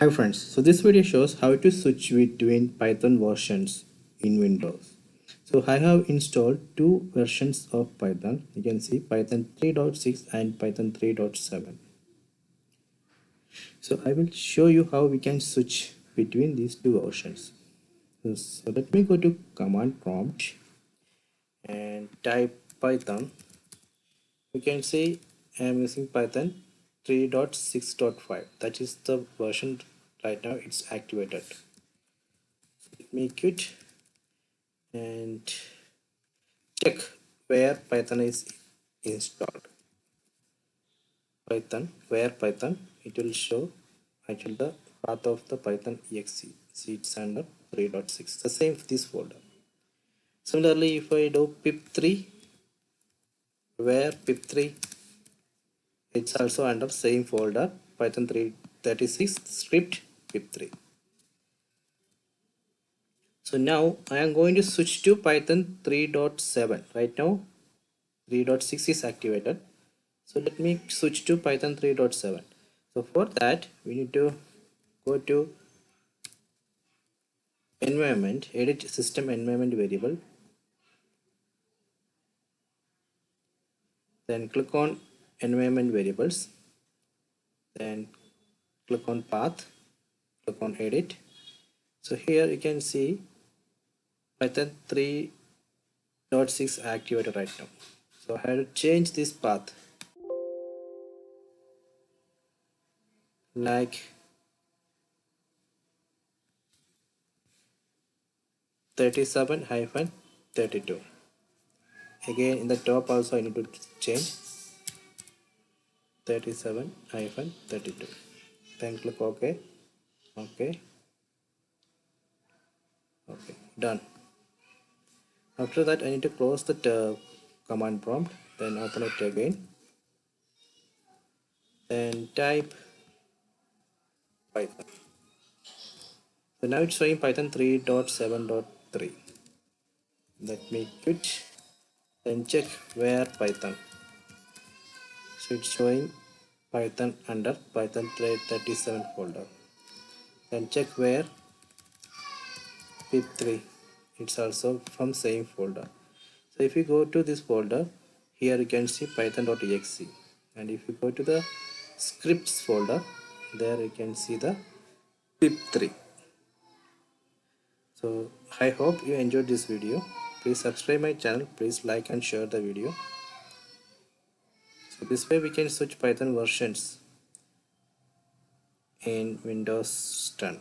Hi friends, so this video shows how to switch between Python versions in Windows. So I have installed two versions of Python. You can see Python 3.6 and Python 3.7. So I will show you how we can switch between these two versions. So let me go to command prompt and type Python. You can see I am using Python 3.6.5. That is the version right now it's activated. Let me quit and check where Python is installed. Python, it will show actually the path of the Python exe. See, it's under 3.6, the same for this folder. Similarly, if I do pip3, where pip3, it's also under same folder, Python 3.36 script pip3. So now I am going to switch to Python 3.7. Right now 3.6 is activated. So let me switch to Python 3.7. So for that we need to go to environment, edit system environment variable, then click on environment variables, then click on path, click on edit. So here you can see Python 3.6 activated right now. So I have to change this path like 37-32. Again in the top also I need to change 37-32. Then click OK. Okay. Okay. Done. After that I need to close the command prompt. Then open it again. Then type Python. So now it's showing Python 3.7.3. Let me quit. Then check where Python. So it's showing Python under Python 337 folder. Then check where pip3. It's also from same folder. So if you go to this folder, here you can see python.exe, and if you go to the scripts folder, there you can see the pip3. So I hope you enjoyed this video. Please subscribe my channel, please like and share the video. So this way we can switch Python versions in Windows 10.